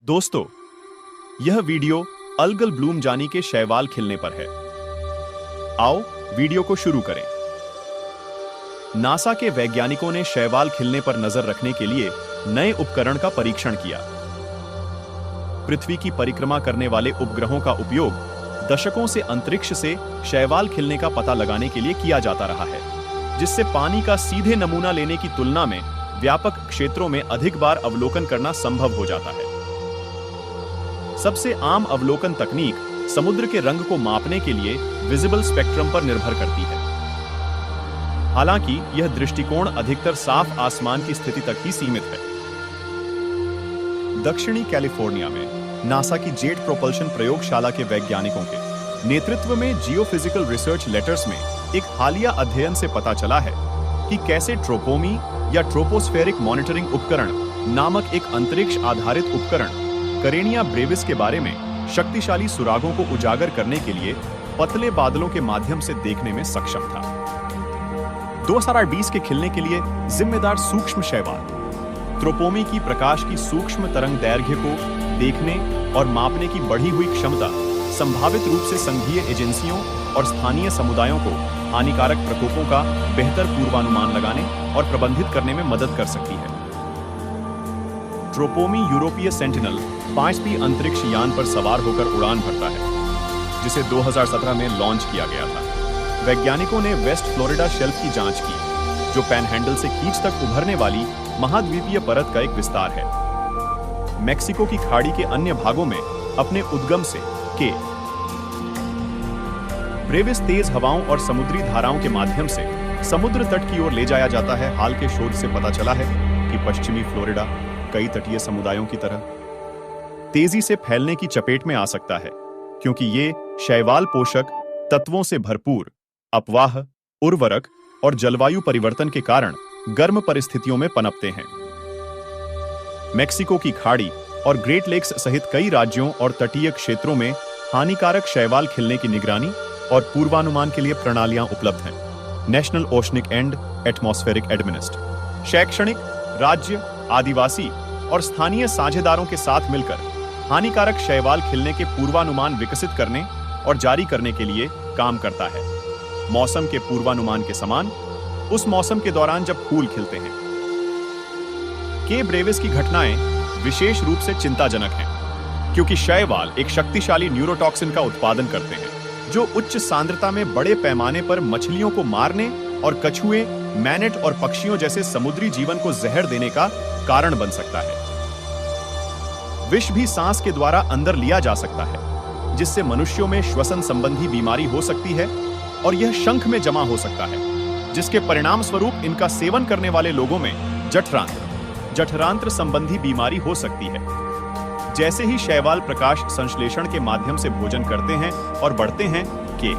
दोस्तों, यह video algal Bloom जानी के शैवाल खिलने पर है। आओ वीडियो को शुरू करें। नासा के वैज्ञानिकों ने शैवाल खिलने पर नजर रखने के लिए नए उपकरण का परीक्षण किया। पृथ्वी की परिक्रमा करने वाले उपग्रहों का उपयोग दशकों से अंतरिक्ष से शैवाल खिलने का पता लगाने के लिए किया जाता रहा है, जिससे पानी का सीधे नमूना लेने की तुलना में व्यापक क्षेत्रों में अधिक बार अवलोकन करना संभव हो जाता है। सबसे आम अवलोकन तकनीक समुद्र के रंग को मापने के लिए विजिबल स्पेक्ट्रम पर निर्भर करती है। हालांकि यह दृष्टिकोण अधिकतर साफ आसमान की स्थिति तक ही सीमित है। दक्षिणी कैलिफोर्निया में नासा की जेट प्रोपल्शन प्रयोगशाला के वैज्ञानिकों के नेतृत्व में जियोफिजिकल रिसर्च लेटर्स में एक हालिया अध्ययन से पता चला है कि कैसे ट्रोपोमी या ट्रोपोस्फेरिक मॉनिटरिंग उपकरण नामक एक अंतरिक्ष आधारित उपकरण करेनिया ब्रेविस के बारे में शक्तिशाली सुरागों को उजागर करने के लिए पतले बादलों के माध्यम से देखने में सक्षम था। 2020 के खिलने के लिए जिम्मेदार सूक्ष्म शैवाल ट्रोपोमी की प्रकाश की सूक्ष्म तरंग दैर्घ्य को देखने और मापने की बढ़ी हुई क्षमता संभावित रूप से संघीय एजेंसियों और स्थानीय समुदायों को हानिकारक प्रकोपों का बेहतर पूर्वानुमान लगाने और प्रबंधित करने में मदद कर सकती है। ट्रोपोमी यूरोपीय सेंटिनल 5P अंतरिक्ष यान पर सवार होकर उड़ान भरता है, जिसे 2017 में लॉन्च किया गया था। वैज्ञानिकों ने वेस्ट फ्लोरिडा शेल्फ की जांच की, जो पैनहैंडल से कीच तक उभरने वाली महाद्वीपीय परत का एक विस्तार है। मेक्सिको की खाड़ी के अन्य भागों में अपने उद्गम से के ब्रेविस तेज हवाओं और समुद्री धाराओं के माध्यम से समुद्र तट की ओर ले जाया जाता है। हाल के शोध से पता चला है कि पश्चिमी फ्लोरिडा कई तटीय समुदायों की तरह तेजी से फैलने की चपेट में आ सकता है, क्योंकि ये शैवाल पोषक तत्वों से भरपूर अपवाह, उर्वरक और जलवायु परिवर्तन के कारण गर्म परिस्थितियों में पनपते हैं। मेक्सिको की खाड़ी और ग्रेट लेक्स सहित कई राज्यों और तटीय क्षेत्रों में हानिकारक शैवाल खिलने की निगरानी और पूर्वानुमान के लिए प्रणालियां उपलब्ध हैं। नेशनल ओशनिक एंड एटमॉस्फेरिक एडमिनिस्ट शैक्षणिक, राज्य, आदिवासी और स्थानीय साझेदारों के साथ मिलकर हानिकारक शैवाल खिलने के पूर्वानुमान विकसित करने और जारी करने के लिए काम करता है। मौसम के पूर्वानुमान के समान उस मौसम के दौरान जब फूल खिलते हैं। के ब्रेविस की घटनाएं विशेष रूप से चिंताजनक हैं, क्योंकि शैवाल एक शक्तिशाली न्यूरोटॉक्सिन का उत्पादन करते हैं, जो उच्च सांद्रता में बड़े पैमाने पर मछलियों को मारने और कछुए, मैनेट और पक्षियों जैसे समुद्री जीवन को जहर देने का कारण बन सकता है। विष भी सांस के द्वारा अंदर लिया जा सकता है, जिससे मनुष्यों में श्वसन संबंधी बीमारी हो सकती है और यह शंख में जमा हो सकता है, जिसके परिणाम स्वरूप इनका सेवन करने वाले लोगों में जठरांत्र संबंधी बीमारी हो सकती है। जैसे ही शैवाल प्रकाश संश्लेषण के माध्यम से भोजन करते हैं और बढ़ते हैं, के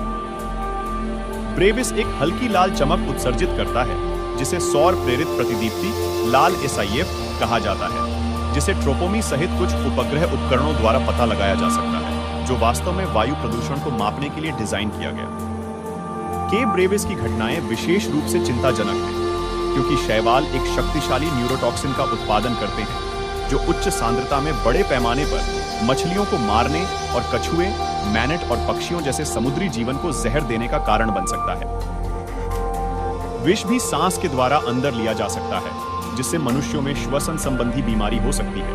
ब्रेविस एक हल्की लाल चमक उत्सर्जित करता है, जिसे सौर प्रेरित प्रतिदीप्ति लाल SIF कहा जाता है, जिसे ट्रोपोमी सहित कुछ उपग्रह उपकरणों द्वारा पता लगाया जा सकता है, जो वास्तव में वायु प्रदूषण को मापने के लिए डिजाइन किया गया। के ब्रेविस की घटनाएं विशेष रूप से चिंताजनक हैं, क्योंकि शैवाल एक शक्तिशाली न्यूरोटॉक्सिन का उत्पादन करते हैं, जो उच्च सांद्रता में बड़े पैमाने पर मछलियों को मारने और कछुए, मैनेट और पक्षियों जैसे समुद्री जीवन को जहर देने का कारण बन सकता है। विष भी सांस के द्वारा अंदर लिया जा सकता है, जिससे मनुष्यों में श्वसन संबंधी बीमारी हो सकती है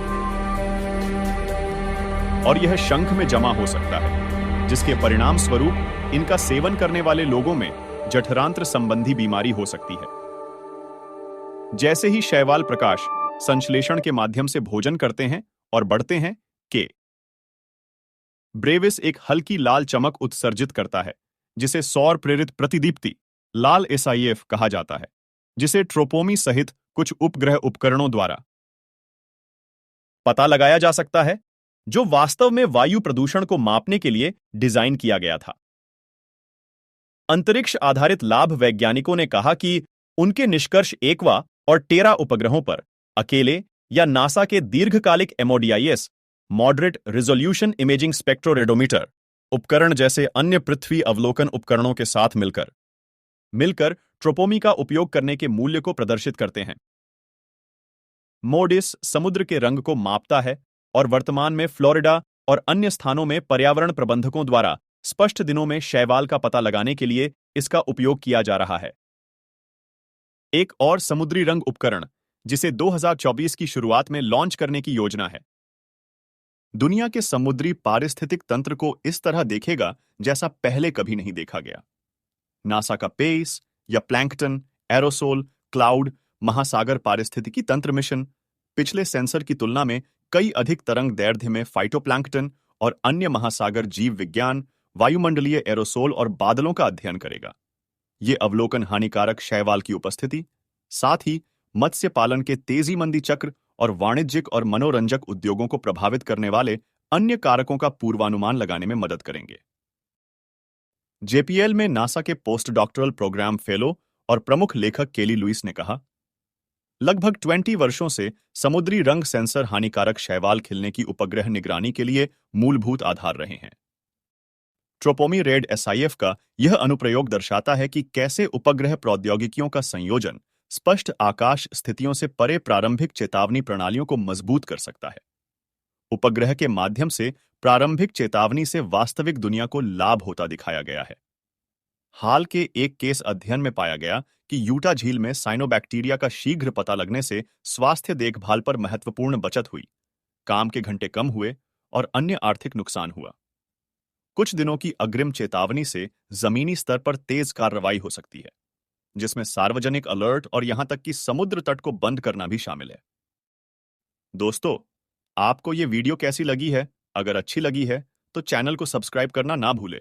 और यह शंख में जमा हो सकता है, जिसके परिणाम स्वरूप इनका सेवन करने वाले लोगों में जठरांत्र संबंधी बीमारी हो सकती है। जैसे ही शैवाल प्रकाश संश्लेषण के माध्यम से भोजन करते हैं और बढ़ते हैं, के ब्रेविस एक हल्की लाल चमक उत्सर्जित करता है, जिसे सौर प्रेरित प्रतिदीप्ति लाल SIF कहा जाता है, जिसे ट्रोपोमी सहित कुछ उपग्रह उपकरणों द्वारा पता लगाया जा सकता है, जो वास्तव में वायु प्रदूषण को मापने के लिए डिजाइन किया गया था। अंतरिक्ष आधारित लाभ वैज्ञानिकों ने कहा कि उनके निष्कर्ष एक्वा और टेरा उपग्रहों पर अकेले या नासा के दीर्घकालिक MODIS मॉडरेट रिजोल्यूशन इमेजिंग स्पेक्ट्रोरेडोमीटर उपकरण जैसे अन्य पृथ्वी अवलोकन उपकरणों के साथ मिलकर ट्रोपोमी का उपयोग करने के मूल्य को प्रदर्शित करते हैं। मोडिस समुद्र के रंग को मापता है और वर्तमान में फ्लोरिडा और अन्य स्थानों में पर्यावरण प्रबंधकों द्वारा स्पष्ट दिनों में शैवाल का पता लगाने के लिए इसका उपयोग किया जा रहा है। एक और समुद्री रंग उपकरण, जिसे 2024 की शुरुआत में लॉन्च करने की योजना है, दुनिया के समुद्री पारिस्थितिक तंत्र को इस तरह देखेगा जैसा पहले कभी नहीं देखा गया। नासा का पेस या प्लैंकटन, एरोसोल, क्लाउड, महासागर पारिस्थितिकी तंत्र मिशन पिछले सेंसर की तुलना में कई अधिक तरंग दैर्ध्य में फाइटोप्लैंक्टन और अन्य महासागर जीव विज्ञान, वायुमंडलीय एरोसोल और बादलों का अध्ययन करेगा। ये अवलोकन हानिकारक शैवाल की उपस्थिति, साथ ही मत्स्य पालन के तेजी मंदी चक्र और वाणिज्यिक और मनोरंजक उद्योगों को प्रभावित करने वाले अन्य कारकों का पूर्वानुमान लगाने में मदद करेंगे। जेपीएल में नासा के पोस्ट डॉक्टरल प्रोग्राम फेलो और प्रमुख लेखक केली लुइस ने कहा, लगभग 20 वर्षों से समुद्री रंग सेंसर हानिकारक शैवाल खिलने की उपग्रह निगरानी के लिए मूलभूत आधार रहे हैं। ट्रोपोमी रेड एसआईएफ का यह अनुप्रयोग दर्शाता है कि कैसे उपग्रह प्रौद्योगिकियों का संयोजन स्पष्ट आकाश स्थितियों से परे प्रारंभिक चेतावनी प्रणालियों को मजबूत कर सकता है। उपग्रह के माध्यम से प्रारंभिक चेतावनी से वास्तविक दुनिया को लाभ होता दिखाया गया है। हाल के एक केस अध्ययन में पाया गया कि यूटा झील में साइनोबैक्टीरिया का शीघ्र पता लगने से स्वास्थ्य देखभाल पर महत्वपूर्ण बचत हुई, काम के घंटे कम हुए और अन्य आर्थिक नुकसान हुआ। कुछ दिनों की अग्रिम चेतावनी से जमीनी स्तर पर तेज कार्रवाई हो सकती है, जिसमें सार्वजनिक अलर्ट और यहां तक कि समुद्र तट को बंद करना भी शामिल है। दोस्तों, आपको ये वीडियो कैसी लगी है? अगर अच्छी लगी है तो चैनल को सब्सक्राइब करना ना भूलें।